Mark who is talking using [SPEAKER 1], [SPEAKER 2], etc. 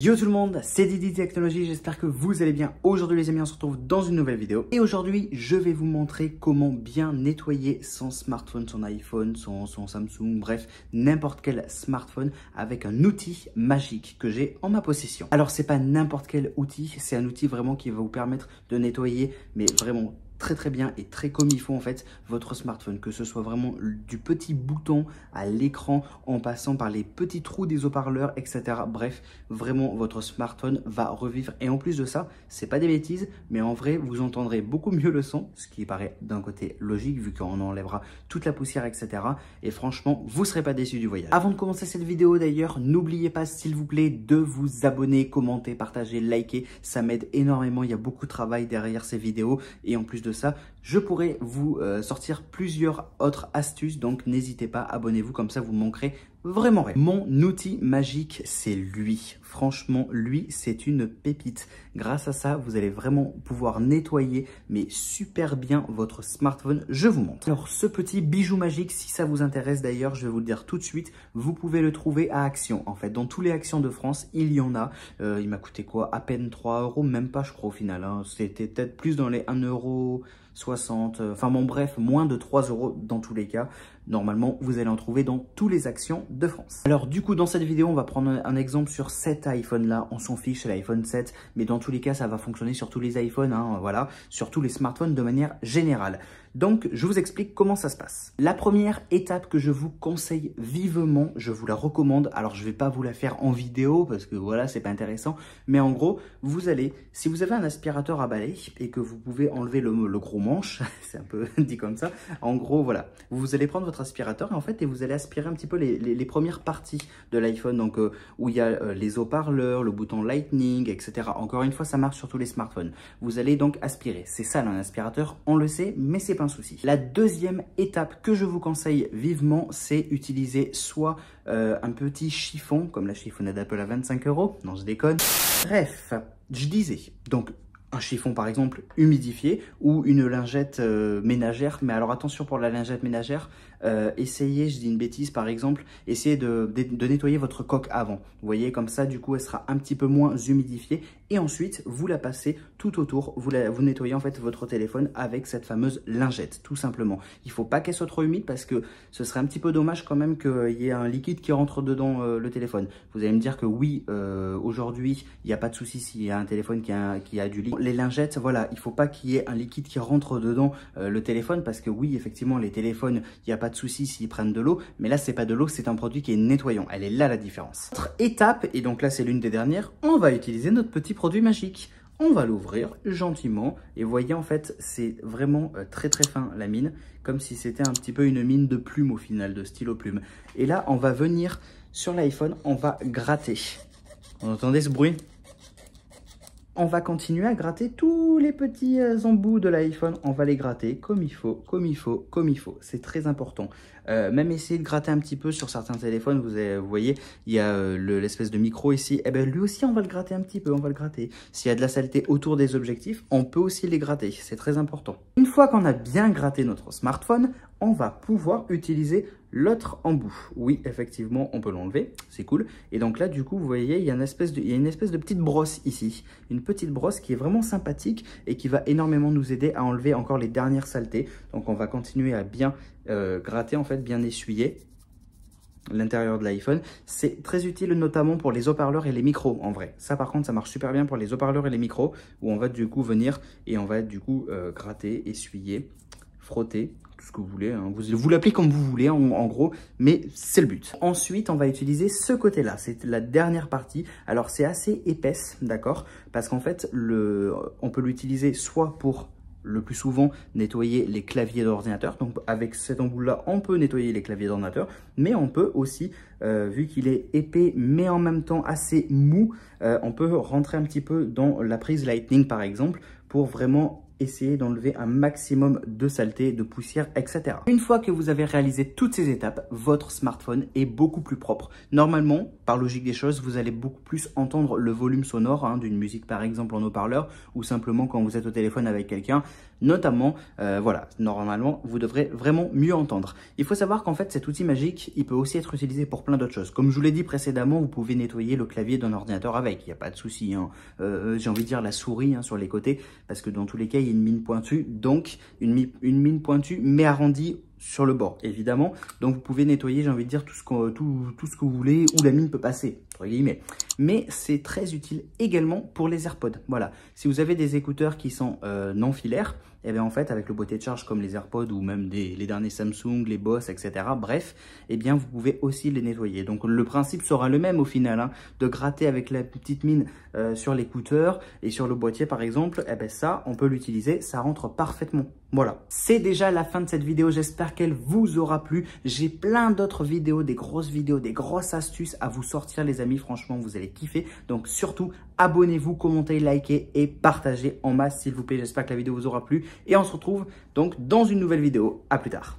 [SPEAKER 1] Yo tout le monde, c'est Didi Technologies, j'espère que vous allez bien. Aujourd'hui les amis, on se retrouve dans une nouvelle vidéo. Et aujourd'hui, je vais vous montrer comment bien nettoyer son smartphone, son iPhone, son Samsung, bref, n'importe quel smartphone avec un outil magique que j'ai en ma possession. Alors c'est pas n'importe quel outil, c'est un outil vraiment qui va vous permettre de nettoyer, mais vraiment très bien et très comme il faut en fait votre smartphone, que ce soit vraiment du petit bouton à l'écran en passant par les petits trous des haut-parleurs, etc. Bref, vraiment votre smartphone va revivre. Et en plus de ça, c'est pas des bêtises, mais en vrai vous entendrez beaucoup mieux le son, ce qui paraît d'un côté logique vu qu'on enlèvera toute la poussière, etc. Et franchement, vous serez pas déçus du voyage. Avant de commencer cette vidéo d'ailleurs, n'oubliez pas s'il vous plaît de vous abonner, commenter, partager, liker, ça m'aide énormément. Il y a beaucoup de travail derrière ces vidéos et en plus de ça, je pourrais vous sortir plusieurs autres astuces, donc n'hésitez pas, abonnez-vous, comme ça vous me manquerez vraiment rien. Mon outil magique, c'est lui. Franchement, lui, c'est une pépite. Grâce à ça, vous allez vraiment pouvoir nettoyer, mais super bien votre smartphone. Je vous montre. Alors, ce petit bijou magique, si ça vous intéresse d'ailleurs, je vais vous le dire tout de suite, vous pouvez le trouver à Action. En fait, dans tous les Actions de France, il y en a. Il m'a coûté quoi? À peine 3 €, même pas, je crois, au final. Hein. C'était peut-être plus dans les 1,60 €. Enfin bon, bref, moins de 3 € dans tous les cas. Normalement, vous allez en trouver dans tous les Actions de France. Alors du coup, dans cette vidéo, on va prendre un exemple sur cet iPhone-là. On s'en fiche, c'est l'iPhone 7, mais dans tous les cas, ça va fonctionner sur tous les iPhones, hein, voilà, sur tous les smartphones de manière générale. Donc, je vous explique comment ça se passe. La première étape que je vous conseille vivement, je vous la recommande. Alors, je ne vais pas vous la faire en vidéo parce que voilà, c'est pas intéressant. Mais en gros, vous allez, si vous avez un aspirateur à balai et que vous pouvez enlever le gros manche, c'est un peu dit comme ça. En gros, voilà, vous allez prendre votre aspirateur et en fait, et vous allez aspirer un petit peu les premières parties de l'iPhone, donc où il y a les haut-parleurs, le bouton Lightning, etc. Encore une fois, ça marche sur tous les smartphones. Vous allez donc aspirer. C'est ça, un aspirateur, on le sait, mais c'est pas un souci. La deuxième étape que je vous conseille vivement, c'est utiliser soit un petit chiffon, comme la chiffonnette d'Apple à 25 €. Non, je déconne. Bref, je disais, donc un chiffon par exemple humidifié ou une lingette ménagère. Mais alors attention pour la lingette ménagère, essayez, je dis une bêtise par exemple, essayez de nettoyer votre coque avant. Vous voyez, comme ça du coup elle sera un petit peu moins humidifiée et ensuite vous la passez tout autour, vous nettoyez en fait votre téléphone avec cette fameuse lingette tout simplement. Il ne faut pas qu'elle soit trop humide parce que ce serait un petit peu dommage quand même qu'il y ait un liquide qui rentre dedans le téléphone. Vous allez me dire que oui, aujourd'hui il n'y a pas de souci s'il y a un téléphone qui a du liquide. Les lingettes, voilà, il ne faut pas qu'il y ait un liquide qui rentre dedans le téléphone parce que oui, effectivement, les téléphones, il n'y a pas de souci s'ils prennent de l'eau, mais là, c'est pas de l'eau, c'est un produit qui est nettoyant. Elle est là la différence. Autre étape, et donc là, c'est l'une des dernières, on va utiliser notre petit produit magique. On va l'ouvrir gentiment et vous voyez, en fait, c'est vraiment très fin la mine, comme si c'était un petit peu une mine de plume au final, de stylo plume. Et là, on va venir sur l'iPhone, on va gratter. Vous entendez ce bruit ? On va continuer à gratter tous les petits embouts de l'iPhone. On va les gratter comme il faut, comme il faut, comme il faut. C'est très important. Même essayer de gratter un petit peu sur certains téléphones. Vous voyez, il y a l'espèce de micro ici. Eh bien, lui aussi, on va le gratter un petit peu. On va le gratter. S'il y a de la saleté autour des objectifs, on peut aussi les gratter. C'est très important. Une fois qu'on a bien gratté notre smartphone, on va pouvoir utiliser l'autre embout. Oui, effectivement, on peut l'enlever, c'est cool. Et donc là, du coup, vous voyez, il y a une espèce de petite brosse ici. Une petite brosse qui est vraiment sympathique et qui va énormément nous aider à enlever encore les dernières saletés. Donc, on va continuer à bien gratter, en fait, bien essuyer l'intérieur de l'iPhone. C'est très utile notamment pour les haut-parleurs et les micros en vrai. Ça par contre, ça marche super bien pour les haut-parleurs et les micros où on va du coup venir et on va du coup gratter, essuyer, frotter, tout ce que vous voulez, hein. Vous l'appelez comme vous voulez en gros, mais c'est le but. Ensuite, on va utiliser ce côté-là, c'est la dernière partie. Alors c'est assez épaisse, d'accord, parce qu'en fait, on peut l'utiliser soit pour le plus souvent nettoyer les claviers d'ordinateur. Donc avec cet embout-là, on peut nettoyer les claviers d'ordinateur, mais on peut aussi, vu qu'il est épais, mais en même temps assez mou, on peut rentrer un petit peu dans la prise Lightning par exemple, pour vraiment essayer d'enlever un maximum de saleté, de poussière, etc. Une fois que vous avez réalisé toutes ces étapes, votre smartphone est beaucoup plus propre. Normalement, par logique des choses, vous allez beaucoup plus entendre le volume sonore d'une musique par exemple en haut-parleur ou simplement quand vous êtes au téléphone avec quelqu'un. Notamment, voilà, normalement, vous devrez vraiment mieux entendre. Il faut savoir qu'en fait, cet outil magique, il peut aussi être utilisé pour plein d'autres choses. Comme je vous l'ai dit précédemment, vous pouvez nettoyer le clavier d'un ordinateur avec, il n'y a pas de souci. J'ai envie de dire la souris sur les côtés, parce que dans tous les cas, il y a une mine pointue, donc une mine pointue mais arrondie sur le bord, évidemment. Donc vous pouvez nettoyer, j'ai envie de dire, tout ce que vous voulez, où la mine peut passer, entre guillemets. Mais c'est très utile également pour les AirPods. Voilà, si vous avez des écouteurs qui sont non filaires, et bien en fait, avec le boîtier de charge comme les AirPods ou même les derniers Samsung, les Boss, etc. Bref, et bien vous pouvez aussi les nettoyer. Donc le principe sera le même au final, de gratter avec la petite mine sur l'écouteur et sur le boîtier par exemple. Et bien ça, on peut l'utiliser, ça rentre parfaitement. Voilà, c'est déjà la fin de cette vidéo. J'espère qu'elle vous aura plu. J'ai plein d'autres vidéos, des grosses astuces à vous sortir les amis. Franchement, vous allez kiffer. Donc surtout, abonnez-vous, commentez, likez et partagez en masse s'il vous plaît. J'espère que la vidéo vous aura plu. Et on se retrouve donc dans une nouvelle vidéo. À plus tard.